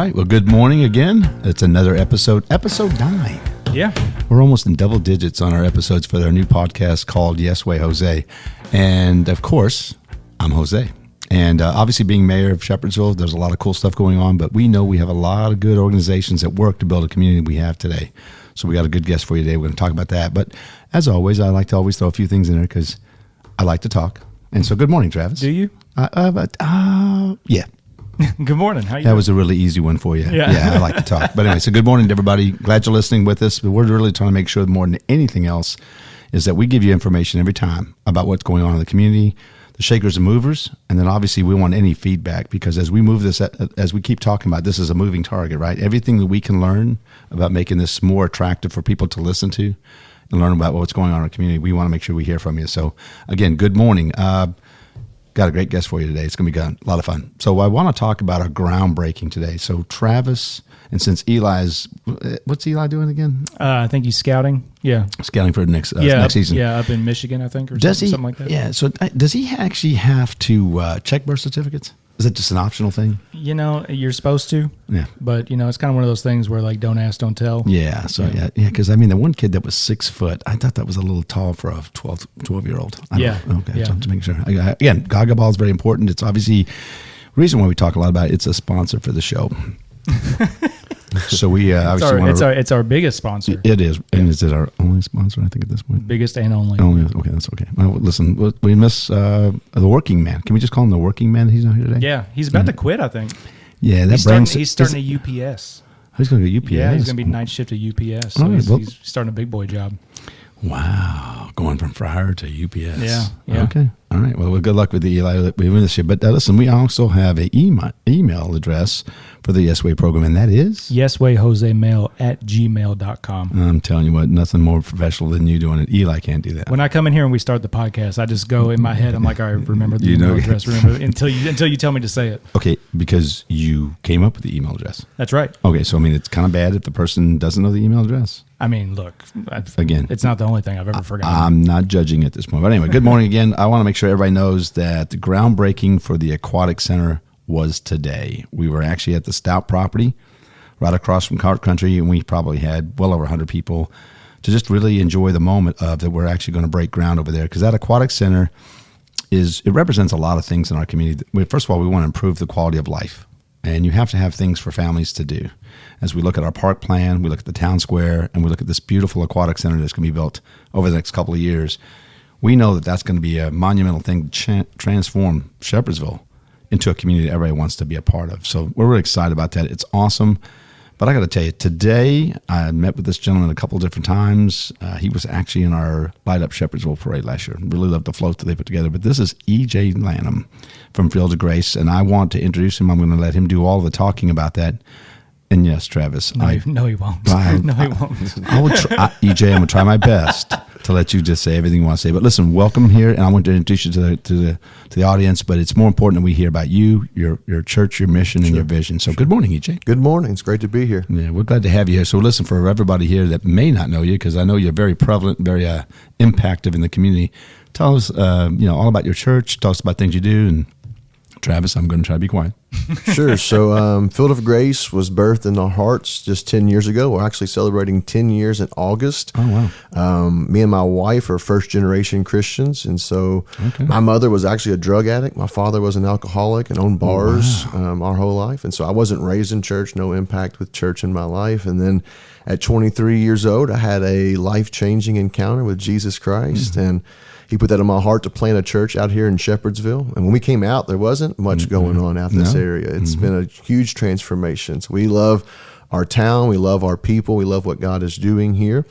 right. Well, good morning again. It's another episode 9. Yeah. We're almost in double digits on our episodes for our new podcast called Yes Way Jose. And of course, I'm Jose. And obviously being mayor of Shepherdsville, there's a lot of cool stuff going on, but we know we have a lot of good organizations that work to build a community we have today. So we got a good guest for you today. We're going to talk about that. But as always, I like to always throw a few things in there because I like to talk. And so good morning, Travis. Do you? Yeah. Good morning. How you That doing? was a really easy one for you. Yeah. I like to talk. But anyway, so good morning to everybody. Glad you're listening with us. But we're really trying to make sure more than anything else is that we give you information every time about what's going on in the community, the shakers and movers. And then obviously we want any feedback because as we move this, as we keep talking about, this is a moving target, right? Everything that we can learn about making this more attractive for people to listen to and learn about what's going on in our community, we want to make sure we hear from you. So again, good morning. Got a great guest for you today. It's going to be a lot of fun. So I want to talk about our groundbreaking today. So Travis, and since what's Eli doing again? I think he's scouting. Yeah. Scouting for next season. Yeah, up in Michigan, I think, or something like that. Yeah. So does he actually have to check birth certificates? Is it just an optional thing? You know, you're supposed to. Yeah. But, you know, it's kind of one of those things where, like, don't ask, don't tell. Yeah. So, yeah. Because, I mean, the one kid that was 6 foot, I thought that was a little tall for a 12-year-old. Yeah. Okay. Yeah. So to make sure. Again, Gaga Ball is very important. It's obviously the reason why we talk a lot about it. It's a sponsor for the show. So we obviously it's our biggest sponsor. It is. And is it our only sponsor, I think, at this point? Biggest and only. Okay, that's okay. Well, listen, we miss the working man. Can we just call him the working man? He's not here today? Yeah, he's about to quit, I think. Yeah, he's starting at UPS. He's going to go UPS? Yeah, he's going to be night shift at UPS. So he's starting a big boy job. Wow, going from Fryer to UPS. Yeah. Okay. All right. Well, good luck with the Eli. We win this year. But listen, we also have an email address for the Yes Way program, and that is? YesWayJosemail@gmail.com. I'm telling you what, nothing more professional than you doing it. Eli can't do that. When I come in here and we start the podcast, I just go in my head. I'm like, all right, remember the email address. Remember until you tell me to say it. Okay, because you came up with the email address. That's right. Okay, so I mean, it's kind of bad if the person doesn't know the email address. I mean, look, again, it's not the only thing I've ever forgotten. I'm not judging at this point. But anyway, good morning again. I want to make sure everybody knows that the groundbreaking for the Aquatic Center was today. We were actually at the Stout property right across from Cart Country, and we probably had well over 100 people to just really enjoy the moment of that we're actually going to break ground over there. Because that Aquatic Center it represents a lot of things in our community. First of all, we want to improve the quality of life. And you have to have things for families to do. As we look at our park plan, we look at the town square, and we look at this beautiful aquatic center that's going to be built over the next couple of years, we know that that's going to be a monumental thing to transform Shepherdsville into a community that everybody wants to be a part of. So we're really excited about that. It's awesome. But I got to tell you, today I met with this gentleman a couple of different times. He was actually in our Light Up Shepherdsville parade last year. Really loved the float that they put together. But this is EJ Lanham from Fields of Grace, and I want to introduce him. I'm going to let him do all the talking about that. And yes, Travis. No, he won't. No, he won't. I will try, EJ, I'm going to try my best to let you just say everything you want to say. But listen, welcome here, and I want to introduce you to the audience. But it's more important that we hear about you, your church, your mission, and your vision. So good morning, EJ. Good morning. It's great to be here. Yeah, we're glad to have you here. So listen, for everybody here that may not know you, because I know you're very prevalent, very impactful in the community. Tell us, all about your church. Tell us about things you do. And Travis, I'm going to try to be quiet. Sure. So Field of Grace was birthed in our hearts just 10 years ago. We're actually celebrating 10 years in August. Oh, wow. Me and my wife are first-generation Christians, and so my mother was actually a drug addict. My father was an alcoholic and owned bars our whole life, and so I wasn't raised in church, no impact with church in my life. And then at 23 years old, I had a life-changing encounter with Jesus Christ, and he put that in my heart to plant a church out here in Shepherdsville. And when we came out, there wasn't much going on out this area. It's been a huge transformation. So we love our town. We love our people. We love what God is doing here.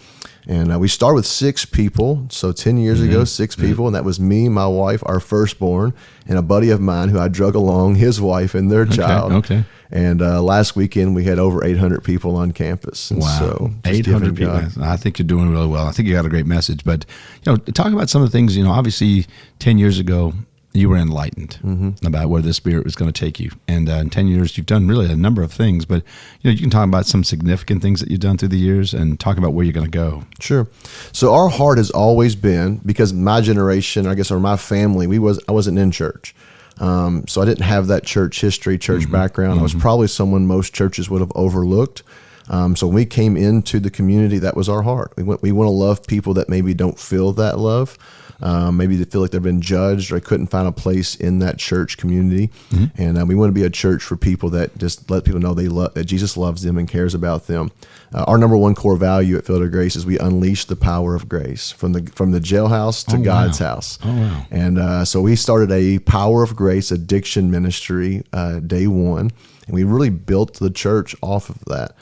And we started with 6 people. So 10 years ago, 6 people. And that was me, my wife, our firstborn, and a buddy of mine who I drug along, his wife and their child. Okay. And last weekend, we had over 800 people on campus. And wow. So 800 people. I think you're doing really well. I think you got a great message. But, talk about some of the things, obviously 10 years ago, you were enlightened about where the Spirit was going to take you. And in 10 years, you've done really a number of things. But, you can talk about some significant things that you've done through the years and talk about where you're going to go. Sure. So our heart has always been, because my generation, I guess, or my family, I wasn't in church. So I didn't have that church history, church background. I was probably someone most churches would have overlooked. So when we came into the community, that was our heart. We want to love people that maybe don't feel that love. Maybe they feel like they've been judged or couldn't find a place in that church community. And we want to be a church for people that just let people know that Jesus loves them and cares about them. Our number one core value at Field of Grace is we unleash the power of grace from the jailhouse to God's house. Oh, wow. And so we started a Power of Grace addiction ministry day one, and we really built the church off of that.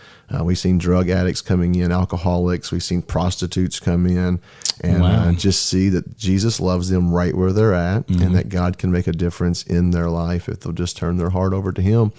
We've seen drug addicts coming in, alcoholics. We've seen prostitutes come in, and just see that Jesus loves them right where they're at, and that God can make a difference in their life if they'll just turn their heart over to Him.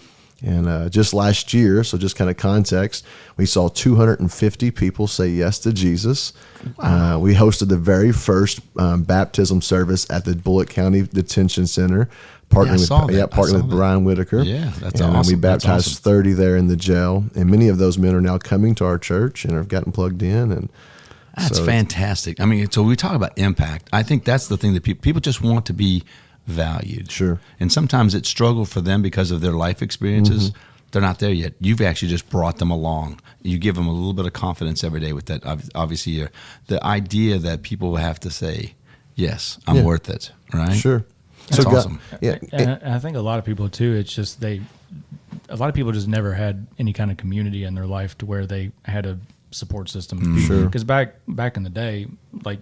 And just last year, so just kind of context, we saw 250 people say yes to Jesus. Wow. We hosted the very first baptism service at the Bullitt County Detention Center, partnering with Brian Whitaker. Yeah, that's awesome. We baptized 30 there in the jail, and many of those men are now coming to our church and have gotten plugged in. And that's fantastic. I mean, so we talk about impact. I think that's the thing that people just want to be valued. Sure. And sometimes it's struggle for them because of their life experiences. They're not there yet. You've actually just brought them along. You give them a little bit of confidence every day with that. Obviously, the idea that people will have to say, yes, I'm worth it, right? Sure. That's awesome. And I think a lot of people too, it's just a lot of people just never had any kind of community in their life to where they had a support system. Sure. Because back in the day, like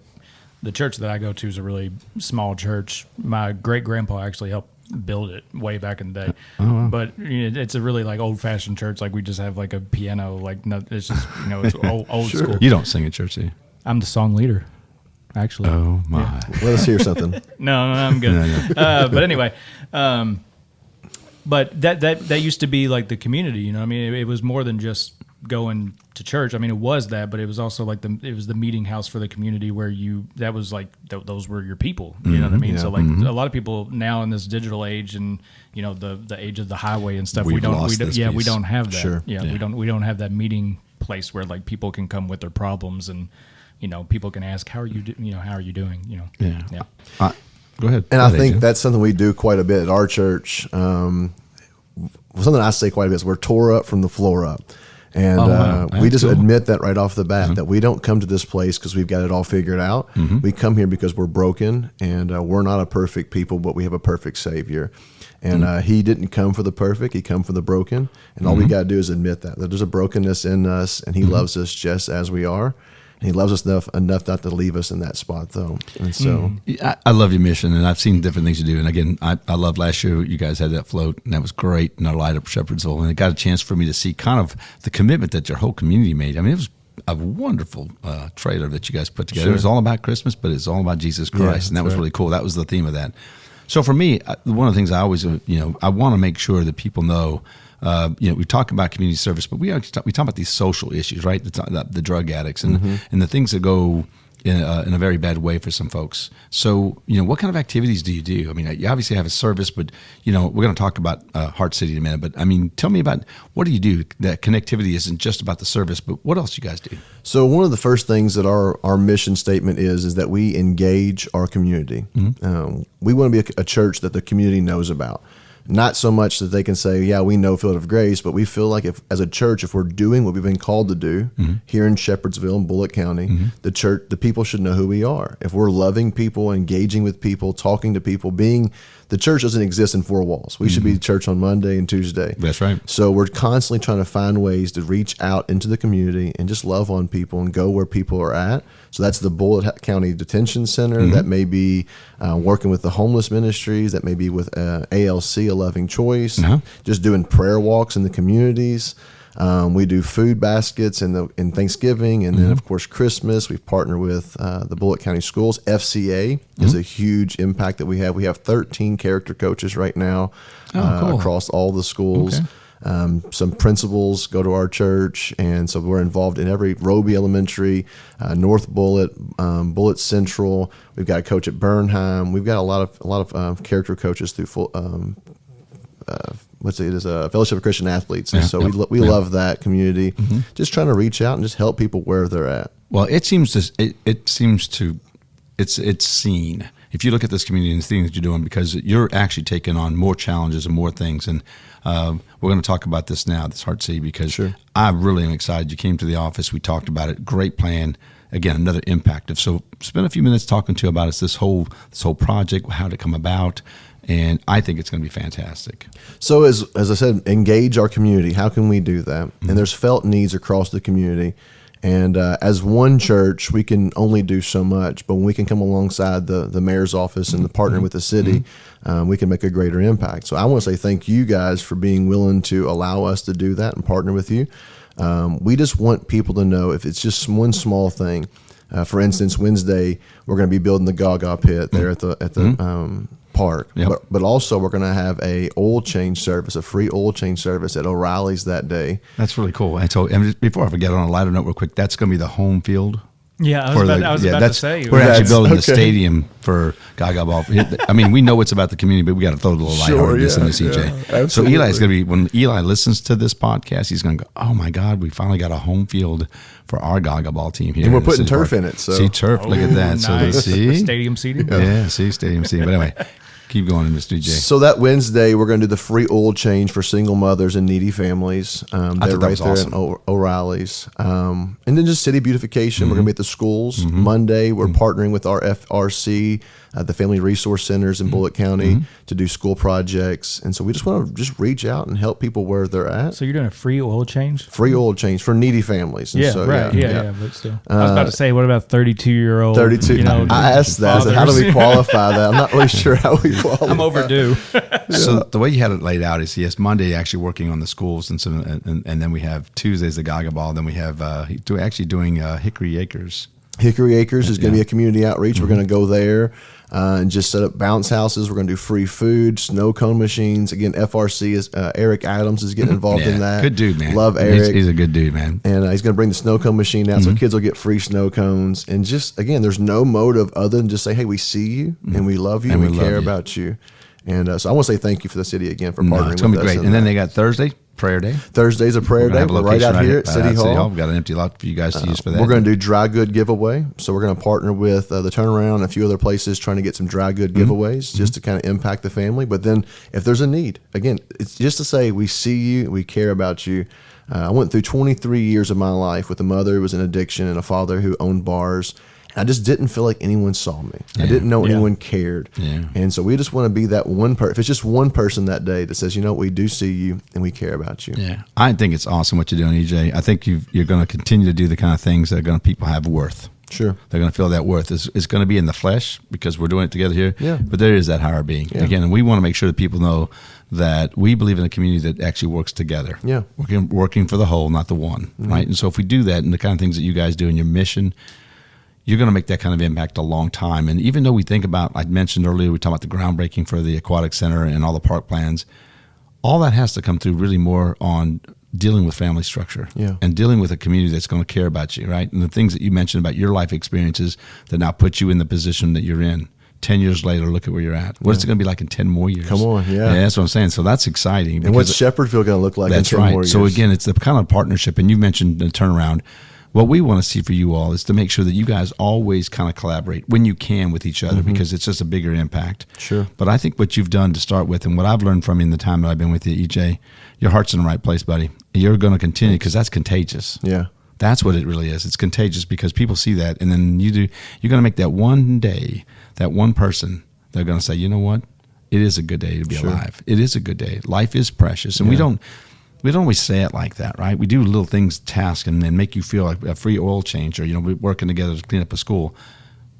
the church that I go to is a really small church. My great grandpa actually helped build it way back in the day. Oh, wow. But it's a really like old fashioned church. Like we just have like a piano. Like no, it's just it's old Sure. school. You don't sing at church, do you? I'm the song leader, actually. Oh my! Yeah. Let us hear something. No, I'm good. But anyway, but that used to be like the community. You know, I mean, it was more than just going to church. I mean, it was that, but it was also like it was the meeting house for the community where that was like those were your people. You know what I mean? Yeah. So like a lot of people now in this digital age and the age of the highway and stuff, we don't have that. Sure. Yeah, we don't have that meeting place where like people can come with their problems and people can ask how are you how are you doing? Yeah. Go ahead. And I think that's something we do quite a bit at our church. Something I say quite a bit is we're tore up from the floor up. And we just admit that right off the bat, that we don't come to this place because we've got it all figured out. We come here because we're broken, and we're not a perfect people, but we have a perfect Savior. And He didn't come for the perfect, He come for the broken. And all we got to do is admit that there's a brokenness in us, and He loves us just as we are. And He loves us enough not to leave us in that spot, though. And so, I love your mission, and I've seen different things you do. And again, I loved last year you guys had that float, and that was great in our light up Shepherdsville. And it got a chance for me to see kind of the commitment that your whole community made. I mean, it was a wonderful trailer that you guys put together. Sure. It was all about Christmas, but it's all about Jesus Christ, and that was really cool. That was the theme of that. So for me, one of the things I always, I want to make sure that people know. We talk about community service, but we talk about these social issues, right? The drug addicts and the things that go in a very bad way for some folks. So, what kind of activities do you do? I mean, you obviously have a service, but we're going to talk about Heart City in a minute. But I mean, tell me about what do you do? That connectivity isn't just about the service, but what else you guys do? So one of the first things that our mission statement is that we engage our community. We want to be a church that the community knows about. Not so much that they can say, yeah, we know Field of Grace, but we feel like as a church, if we're doing what we've been called to do here in Shepherdsville and Bullitt County, the people should know who we are. If we're loving people, engaging with people, talking to people, the church doesn't exist in four walls. We should be church on Monday and Tuesday. That's right. So we're constantly trying to find ways to reach out into the community and just love on people and go where people are at. So that's the Bullitt County Detention Center. That may be working with the homeless ministries. That may be with ALC, A Loving Choice. Just doing prayer walks in the communities. We do food baskets in Thanksgiving, and then of course Christmas. We partner with the Bullitt County Schools. FCA is a huge impact that we have. We have 13 character coaches right now across all the schools. Okay. Some principals go to our church, and so we're involved in every Roby Elementary, North Bullitt, Bullitt Central. We've got a coach at Bernheim. We've got a lot of character coaches through it is a Fellowship of Christian Athletes, and so we love that community. Just trying to reach out and just help people where they're at. Well, it's seen. if you look at this community and the things that you're doing, because you're actually taking on more challenges and more things. And we're going to talk about this now, this Heart City, because I really am excited. You came to the office. We talked about it. Great plan. Again, another impact. So spend a few minutes talking to you about this whole project, how did it come about. And I think it's going to be fantastic. So as I said, engage our community. How can we do that? Mm-hmm. And there's felt needs across the community. And as one church, we can only do so much. But when we can come alongside the mayor's office and the partner with the city, we can make a greater impact. So I want to say thank you guys for being willing to allow us to do that and partner with you. We just want people to know if it's just one small thing. For instance, Wednesday, we're going to be building the Gaga pit there at the park, but also we're going to have a free oil change service at O'Reilly's that day. That's really cool. And before I forget, on a lighter note real quick, that's going to be the home field. Yeah, I was about to say. We're actually building the stadium for Gaga Ball. I mean, we know it's about the community, but we got to throw a little lightheartedness in this, EJ. So Eli's going to be, when Eli listens to this podcast, he's going to go, oh my God, we finally got a home field for our Gaga Ball team here. And we're putting turf in it. So. See, turf, look at that. Nice. So see? Stadium seating? Yeah, see, stadium seating. But anyway. Keep going, Mr. EJ. So that Wednesday, we're going to do the free oil change for single mothers and needy families. They're right there at O'Reilly's. And then just city beautification. We're going to be at the schools. Monday, we're partnering with our FRC, the Family Resource Centers in Bullitt County, to do school projects. And so we just want to just reach out and help people where they're at. So you're doing a free oil change? Free oil change for needy families. And Yeah, so, right. Yeah, but still. I was about to say, what about 32-year-old? 32. I asked that. I said, how do we qualify that? I'm not really sure how we qualify. I'm overdue. So the way you had it laid out is, yes, Monday actually working on the schools, and then we have Tuesdays the Gaga Ball, then we have actually doing Hickory Acres. Hickory Acres is going to be a community outreach. We're going to go there and just set up bounce houses. We're going to do free food, snow cone machines. Again, FRC is Eric Adams is getting involved in that. Good dude, man. Love Eric. He's a good dude, man. And he's going to bring the snow cone machine out so kids will get free snow cones. And just, again, there's no motive other than just say, hey, we see you and we love you and we care about you. And so I want to say thank you for the city again for partnering with us. It's going to be great. And then they got Thursday, prayer day. Thursday's a prayer day. We're right out here at City Hall. We've got an empty lot for you guys to use for that. We're going to do dry good giveaway. So we're going to partner with the Turnaround and a few other places trying to get some dry good giveaways just to kind of impact the family. But then if there's a need, again, it's just to say we see you, we care about you. I went through 23 years of my life with a mother who was in addiction and a father who owned bars. I just didn't feel like anyone saw me. I didn't know anyone cared. And so we just want to be that one person. If it's just one person that day that says, you know, we do see you and we care about you. Yeah. I think it's awesome what you're doing, EJ. I think you're going to continue to do the kind of things that are going to people have worth. Sure. They're going to feel that worth. It's going to be in the flesh because we're doing it together here. Yeah. But there is that higher being. Yeah. Again, and we want to make sure that people know that we believe in a community that actually works together. Yeah. Working for the whole, not the one. Right. And so if we do that and the kind of things that you guys do in your mission, you're going to make that kind of impact a long time. And even though we think about, I mentioned earlier, we talked about the groundbreaking for the aquatic center and all the park plans, all that has to come through really more on dealing with family structure and dealing with a community that's going to care about you, right? And the things that you mentioned about your life experiences that now put you in the position that you're in. 10 years later, look at where you're at. What's it going to be like in 10 more years? Come on, yeah, that's what I'm saying. So that's exciting. And what's Shepherdville going to look like in 10 more years? So again, it's the kind of partnership, and you mentioned the turnaround. What we want to see for you all is to make sure that you guys always kind of collaborate when you can with each other because it's just a bigger impact. Sure. But I think what you've done to start with and what I've learned from you in the time that I've been with you, EJ, your heart's in the right place, buddy. You're going to continue because that's contagious. Yeah. That's what it really is. It's contagious because people see that, and then you're going to make that one day, that one person, they're going to say, you know what? It is a good day to be alive. It is a good day. Life is precious. And we don't always say it like that, right? We do little things, tasks, and then make you feel like a free oil change or, we're working together to clean up a school.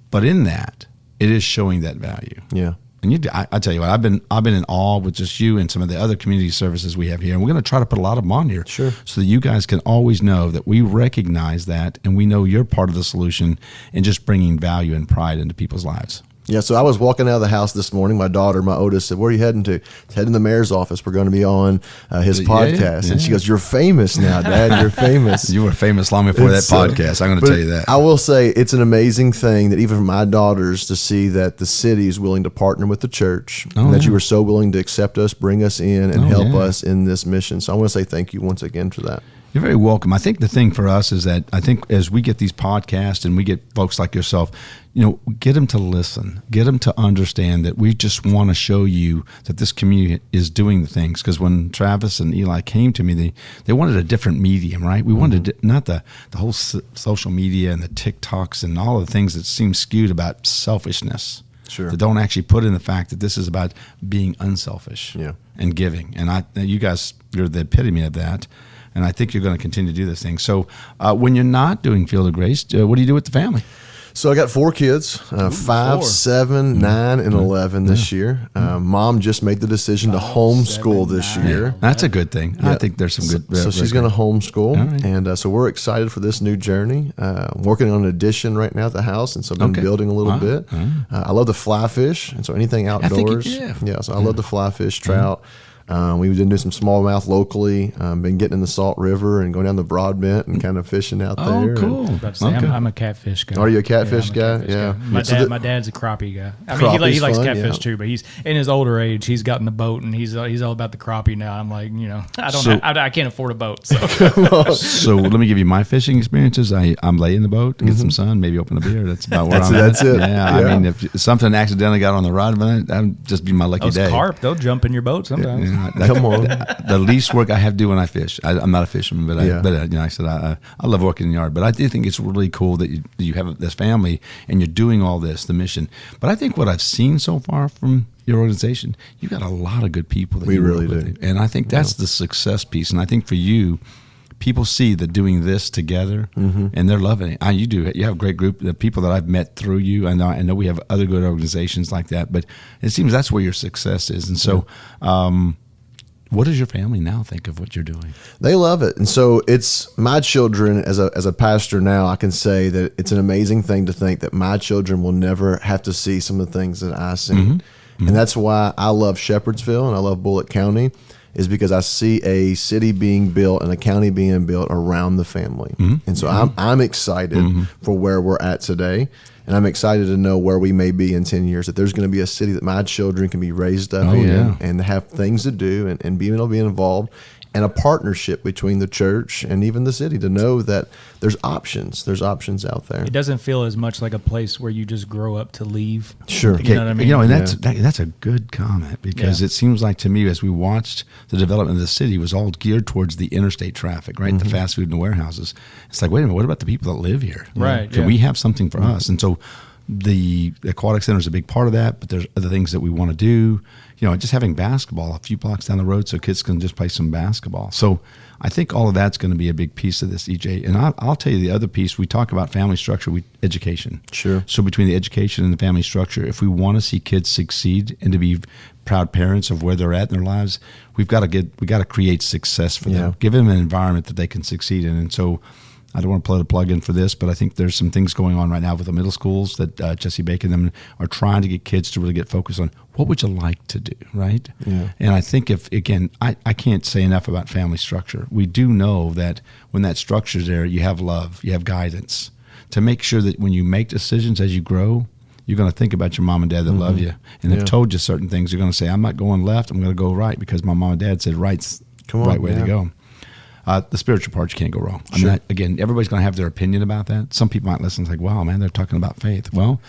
But in that, it is showing that value. Yeah. And I tell you what, I've been in awe with just you and some of the other community services we have here. And we're going to try to put a lot of them on here so that you guys can always know that we recognize that and we know you're part of the solution in just bringing value and pride into people's lives. Yeah, so I was walking out of the house this morning. My daughter, my oldest, said, where are you heading to? Heading to the mayor's office. We're going to be on his podcast. And she goes, you're famous now, Dad. You're famous. You were famous long before that podcast. I'm going to tell you that. I will say it's an amazing thing that even for my daughters to see that the city is willing to partner with the church and that you were so willing to accept us, bring us in, and help us in this mission. So I want to say thank you once again for that. You're very welcome. I think the thing for us is that I think as we get these podcasts and we get folks like yourself, get them to listen, get them to understand that we just want to show you that this community is doing the things. Because when Travis and Eli came to me, they wanted a different medium, right? We wanted not the whole social media and the TikToks and all of the things that seem skewed about selfishness. Sure. That don't actually put in the fact that this is about being unselfish and giving. And you guys, you're the epitome of that. And I think you're going to continue to do this thing. So when you're not doing Field of Grace, what do you do with the family? So I got 4 kids, 5, 7, 9, and 11 this year. Mom just made the decision to homeschool this year. That's a good thing. I think there's some good. So she's going to homeschool, and so we're excited for this new journey. I'm working on an addition right now at the house, and so I've been building a little bit. I love to fly fish, and so anything outdoors. So I love to fly fish, trout. We've been doing some smallmouth locally. Been getting in the Salt River and going down the Broadbent and kind of fishing out there. Oh, cool. I'm a catfish guy. Are you a catfish guy? Yeah. My dad's a crappie guy. I mean, he likes catfish too, but he's in his older age. He's gotten the boat and he's all about the crappie now. I'm like, I can't afford a boat. So. So let me give you my fishing experiences. I'm lay in the boat, get some sun, maybe open a beer. That's about where I'm at. That's it. Yeah, I mean, if something accidentally got on the rod, that'd just be my lucky day. Carp, they'll jump in your boat sometimes. Yeah. Come on. The least work I have to do when I fish. I'm not a fisherman, but I said I love working in the yard. But I do think it's really cool that you have this family and you're doing all this, the mission. But I think what I've seen so far from your organization, you've got a lot of good people. We really do. And I think that's the success piece. And I think for you, people see that doing this together and they're loving it. You have a great group of people that I've met through you. I know we have other good organizations like that, but it seems that's where your success is. And so, what does your family now think of what you're doing? They love it. And so it's my children, as a pastor now, I can say that it's an amazing thing to think that my children will never have to see some of the things that I see. And that's why I love Shepherdsville and I love Bullitt County, is because I see a city being built and a county being built around the family. And so I'm excited for where we're at today. And I'm excited to know where we may be in 10 years, that there's going to be a city that my children can be raised up in and have things to do and be able to be involved, and a partnership between the church and even the city to know that there's options. There's options out there. It doesn't feel as much like a place where you just grow up to leave. Sure. You know what I mean? And that's a good comment, because it seems like to me, as we watched the development of the city, was all geared towards the interstate traffic, right? The fast food and the warehouses. It's like, wait a minute, what about the people that live here? Right. Can we have something for us? And so the aquatic center is a big part of that, but there's other things that we want to do. Just having basketball a few blocks down the road so kids can just play some basketball. So I think all of that's going to be a big piece of this, EJ. And I'll tell you the other piece. We talk about family structure, education. Sure. So between the education and the family structure, if we want to see kids succeed and to be proud parents of where they're at in their lives, we got to create success for them. Give them an environment that they can succeed in. And so I don't want to put a plug in for this, but I think there's some things going on right now with the middle schools that Jesse Bacon and them are trying to get kids to really get focused on what would you like to do, right? Yeah. And I think I can't say enough about family structure. We do know that when that structure's there, you have love, you have guidance to make sure that when you make decisions as you grow, you're going to think about your mom and dad that love you and have told you certain things. You're going to say, I'm not going left, I'm going to go right because my mom and dad said right's the right way to go. The spiritual part, you can't go wrong. Sure. Everybody's going to have their opinion about that. Some people might listen and say, wow, man, they're talking about faith. Well,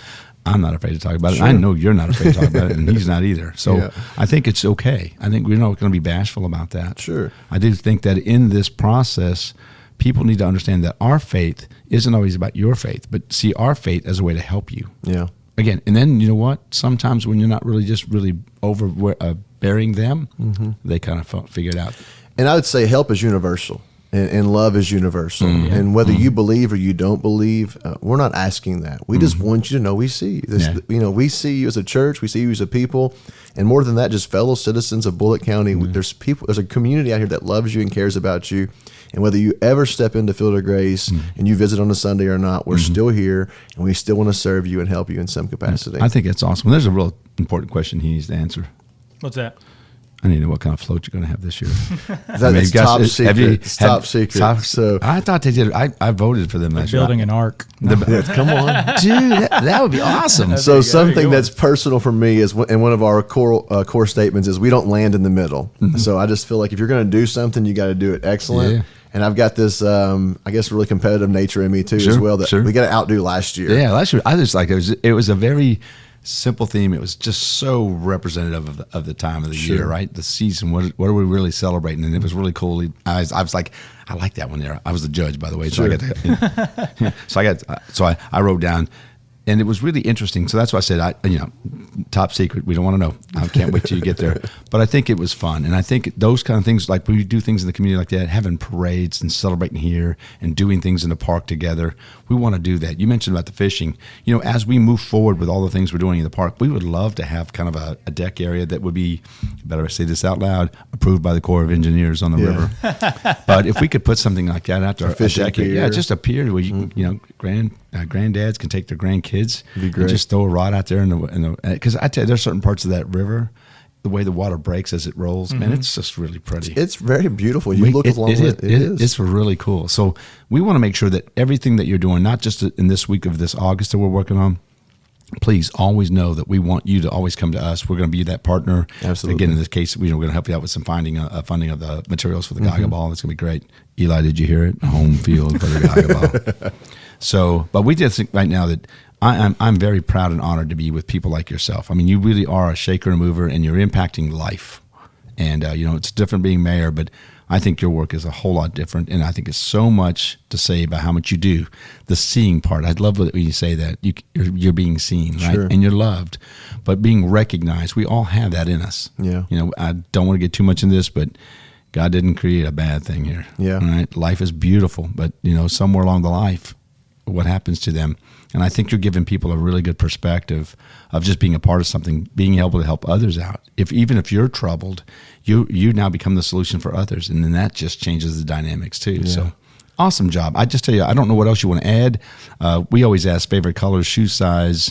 I'm not afraid to talk about it. I know you're not afraid to talk about it, and he's not either. So I think it's okay. I think we're not going to be bashful about that. Sure. I do think that in this process, people need to understand that our faith isn't always about your faith, but see our faith as a way to help you. Yeah. Again, and then you know what? Sometimes when you're not really overbearing them, they kind of figure it out. And I would say help is universal and love is universal. And whether you believe or you don't believe, we're not asking that. We just want you to know we see you. We see you as a church. We see you as a people. And more than that, just fellow citizens of Bullitt County. There's a community out here that loves you and cares about you. And whether you ever step into Field of Grace and you visit on a Sunday or not, we're still here and we still want to serve you and help you in some capacity. I think that's awesome. There's a real important question he needs to answer. What's that? I need to know what kind of float you're going to have this year. That's top secret. Top secret. So I thought they did. I voted for them last year. Building an ark. Come on, dude. That would be awesome. So something that's personal for me is, and one of our core statements is, we don't land in the middle. So I just feel like if you're going to do something, you got to do it excellent. And I've got this, I guess, really competitive nature in me too, as well. That we got to outdo last year. Yeah, last year I just like it was a very simple theme. It was just so representative of the time of the year, right? The season. What are we really celebrating? And it was really cool. I was like, I like that one there. I was the judge, by the way, so I wrote down. And it was really interesting. So that's why I said, top secret. We don't want to know. I can't wait till you get there. But I think it was fun. And I think those kind of things, like when we do things in the community like that, having parades and celebrating here and doing things in the park together, we want to do that. You mentioned about the fishing. As we move forward with all the things we're doing in the park, we would love to have kind of a deck area that would be, better say this out loud, approved by the Corps of Engineers on the river. But if we could put something like that out there, a deck area, just a pier where you can, granddads can take their grandkids and just throw a rod out there because I tell you, there's certain parts of that river, the way the water breaks as it rolls, man, it's just really pretty. It's very beautiful. You look along it is. It's really cool. So we want to make sure that everything that you're doing, not just in this week of this August that we're working on, please always know that we want you to always come to us. We're going to be that partner. Absolutely. Again, in this case, we're going to help you out with some funding of the materials for the Gaga Ball. It's going to be great. Eli, did you hear it? Home field for the Gaga Ball. So, but we just think right now that I'm very proud and honored to be with people like yourself. I mean, you really are a shaker and mover, and you're impacting life. And, it's different being mayor, but I think your work is a whole lot different. And I think it's so much to say about how much you do. The seeing part, I love when you say that. You're being seen, right? Sure. And you're loved. But being recognized, we all have that in us. Yeah. I don't want to get too much in this, but God didn't create a bad thing here. Yeah. Right? Life is beautiful, but, somewhere along the life, what happens to them. And I think you're giving people a really good perspective of just being a part of something, being able to help others out. Even if you're troubled, you now become the solution for others, and then that just changes the dynamics too. Yeah. So awesome job. I just tell you, I don't know what else you want to add. We always ask favorite colors, shoe size,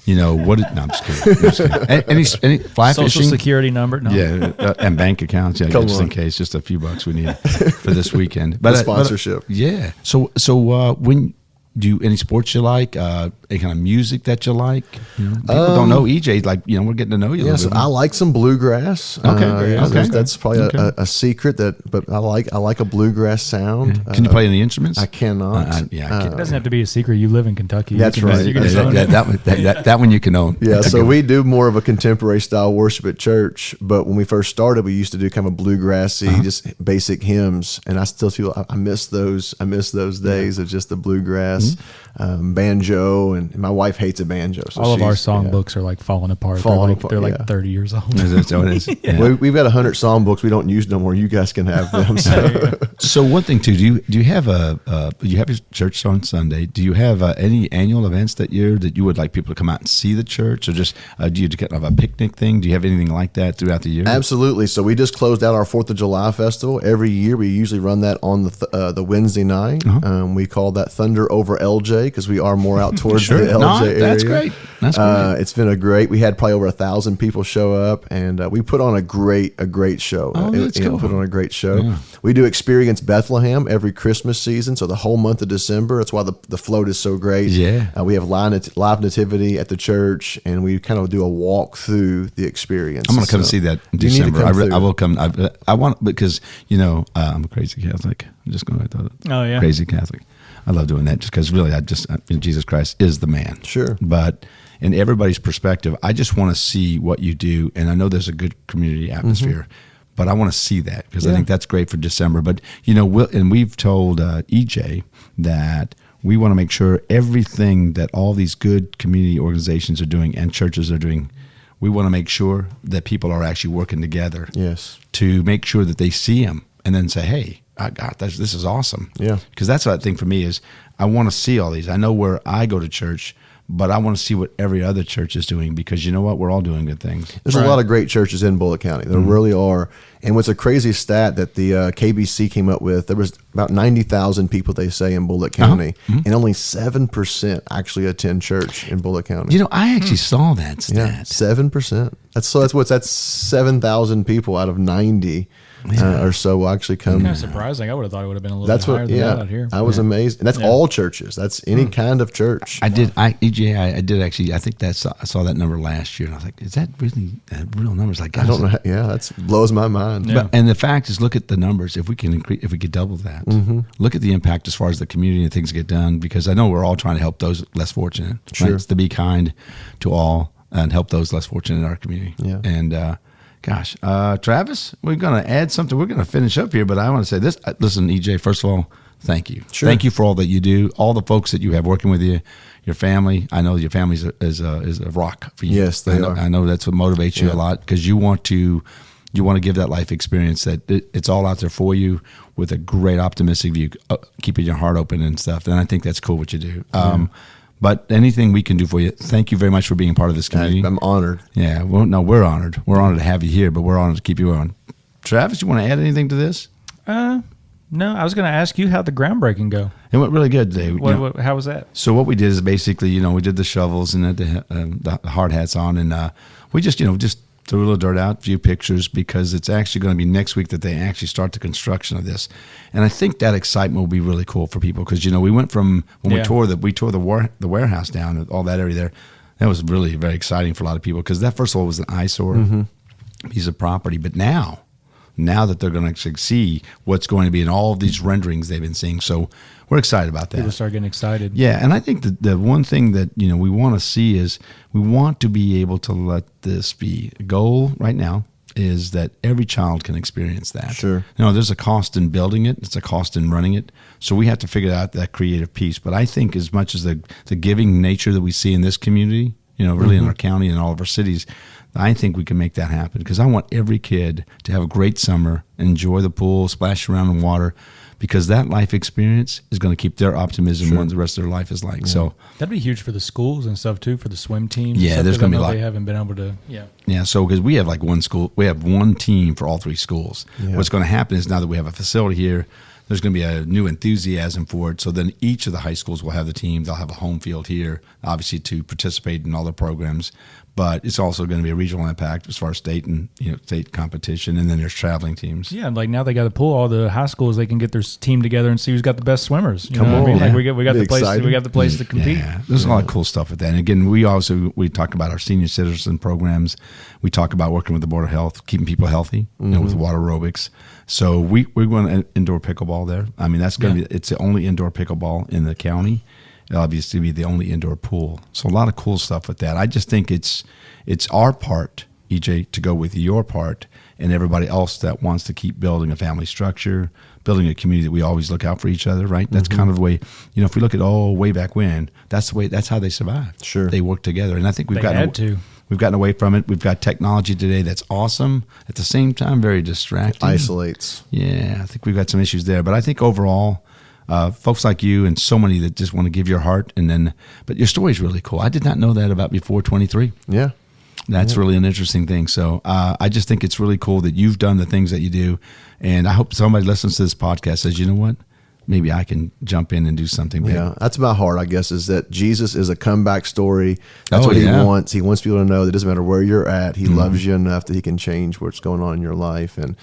what. No, I'm just kidding. Any fly Social fishing? security number? No. Yeah, and bank accounts. Yeah, just in case, just a few bucks we need for this weekend. But sponsorship. Yeah. So when. Do any sports you like? Any kind of music that you like? People don't know EJ. Like, we're getting to know you. Yes, I like some bluegrass. Okay, that's probably a secret but I like a bluegrass sound. Can you play any instruments? I cannot. I can't. It doesn't have to be a secret. You live in Kentucky. That's right. That one you can own. Yeah. So we do more of a contemporary style worship at church. But when we first started, we used to do kind of bluegrassy, just basic hymns. And I still feel I miss those. I miss those days of just the bluegrass. Banjo, and my wife hates a banjo. So all of our songbooks are like falling apart. They're like 30 years old. So it is. Yeah. We've got 100 songbooks we don't use no more. You guys can have them. So one thing too, do you have you have your church on Sunday? Do you have any annual events that you would like people to come out and see the church, or just do you have a picnic thing? Do you have anything like that throughout the year? Absolutely. So we just closed out our 4th of July festival. Every year we usually run that on the Wednesday night. We call that Thunder Over LJ because we are more out towards the LJ area. That's great. That's great. It's been we had probably over 1,000 people show up, and we put on a great show. That's cool. Put on a great show. Yeah. We do Experience Bethlehem every Christmas season, so the whole month of December. That's why the float is so great. Yeah. We have live nativity at the church, and we kind of do a walk through the experience. I'm going to come see that in December. I will come. I want, because I'm a crazy Catholic. I'm just going to crazy Catholic. I love doing that just because really Jesus Christ is the man. Sure. But in everybody's perspective, I just want to see what you do. And I know there's a good community atmosphere, but I want to see that because I think that's great for December. But, and we've told EJ that we want to make sure everything that all these good community organizations are doing and churches are doing, we want to make sure that people are actually working together. Yes. To make sure that they see them and then say, hey, I got this. This is awesome. Yeah. Because that's what I think for me is I want to see all these. I know where I go to church, but I want to see what every other church is doing because you know what? We're all doing good things. There's a lot of great churches in Bullitt County. There really are. And what's a crazy stat that the KBC came up with, there was about 90,000 people, they say, in Bullitt County, and only 7% actually attend church in Bullitt County. I actually saw that stat. Yeah, 7%. That's 7,000 people out of 90 or so will actually come. Kind of surprising. I would have thought it would have been a little That's bit higher what, than that out here. I was amazed. And that's all churches. That's any kind of church. I did actually. I think I saw that number last year, and I was like, "Is that really real numbers?" Like, I don't know. Yeah, that blows my mind. Yeah. But, and the fact is, look at the numbers. If we can increase, if we could double that, look at the impact as far as the community and things get done. Because I know we're all trying to help those less fortunate. Sure. Right? It's to be kind to all and help those less fortunate in our community. Yeah. And Travis, we're going to add something. We're going to finish up here, but I want to say this. Listen, EJ, first of all, thank you. Sure. Thank you for all that you do. All the folks that you have working with you, your family. I know your family is a rock for you. Yes, they are. I know that's what motivates you a lot because you want to give that life experience that it's all out there for you with a great optimistic view, keeping your heart open and stuff. And I think that's cool what you do. But anything we can do for you, thank you very much for being a part of this community. I'm honored. Yeah, well, no, we're honored. We're honored to have you here, but we're honored to keep you on. Travis, you want to add anything to this? No, I was going to ask you how'd the groundbreaking go? It went really good today. How was that? So what we did is basically, we did the shovels and the hard hats on, and we just threw a little dirt out, a few pictures, because it's actually going to be next week that they actually start the construction of this. And I think that excitement will be really cool for people because, we went from when we tore the warehouse down, all that area there. That was really very exciting for a lot of people because that, first of all, was an eyesore piece of property. But now that they're going to actually see what's going to be in all of these renderings they've been seeing. So we're excited about that. People start getting excited. Yeah, and I think that the one thing that we want to see is we want to be able to let this be. The goal right now is that every child can experience that. Sure. There's a cost in building it. It's a cost in running it. So we have to figure out that creative piece. But I think as much as the giving nature that we see in this community, really in our county and all of our cities, I think we can make that happen because I want every kid to have a great summer, enjoy the pool, splash around in water, because that life experience is going to keep their optimism what the rest of their life is like. So that'd be huge for the schools and stuff too, for the swim teams. Yeah, there's going to be a lot. They haven't been able to. Yeah. So because we have like one school, we have one team for all three schools. Yeah. What's going to happen is now that we have a facility here, there's going to be a new enthusiasm for it. So then each of the high schools will have the team. They'll have a home field here, obviously, to participate in all the programs. But it's also going to be a regional impact as far as state and state competition, and then there's traveling teams. Yeah, like now they got to pull all the high schools. They can get their team together and see who's got the best swimmers. Come on, Like we got the place. Exciting. We got the place to compete. Yeah, there's a lot of cool stuff with that. And again, we talk about our senior citizen programs. We talk about working with the Board of Health, keeping people healthy, with water aerobics. So we're going to indoor pickleball there. I mean, that's going to be. It's the only indoor pickleball in the county. It'll obviously be the only indoor pool. So a lot of cool stuff with that. I just think it's our part, EJ, to go with your part and everybody else that wants to keep building a family structure, building a community that we always look out for each other, right? That's kind of the way, if we look at way back when, that's how they survived. Sure. They worked together. And I think we've gotten away from it. We've got technology today that's awesome. At the same time, very distracting. It isolates. Yeah, I think we've got some issues there. But I think overall, folks like you and so many that just want to give your heart, but your story is really cool. I did not know that about before 23. Yeah. That's really an interesting thing. So I just think it's really cool that you've done the things that you do. And I hope somebody listens to this podcast says, you know what? Maybe I can jump in and do something big. Yeah, that's my heart, I guess, is that Jesus is a comeback story. That's what he wants. He wants people to know that it doesn't matter where you're at. He loves you enough that he can change what's going on in your life. And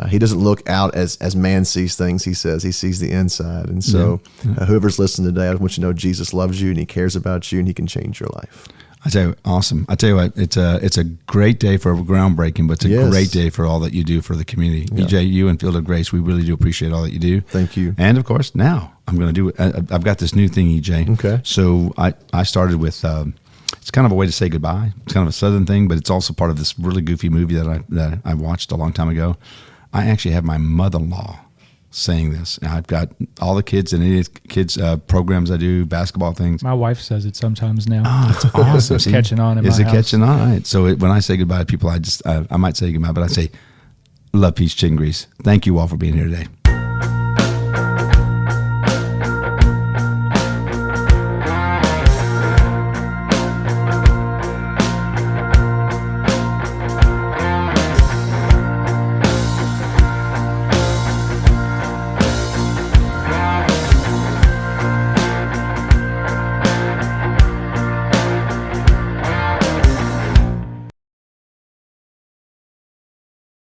he doesn't look out as man sees things. He says he sees the inside. And so whoever's listening today, I want you to know Jesus loves you and he cares about you and he can change your life. I tell you, awesome. I tell you what, it's a great day for groundbreaking, but it's a great day for all that you do for the community. Yeah. EJ, you and Field of Grace, we really do appreciate all that you do. Thank you. And of course, now I'm going to do it. I've got this new thing, EJ. Okay. So I started with, it's kind of a way to say goodbye. It's kind of a Southern thing, but it's also part of this really goofy movie that I watched a long time ago. I actually have my mother-in-law saying this. And I've got all the kids and any kids programs I do, basketball things. My wife says it sometimes now. Oh, it's awesome. It's catching on in Is my it house. catching on? All right. So when I say goodbye to people, I might say goodbye, but I say love, peace, chicken grease. Thank you all for being here today.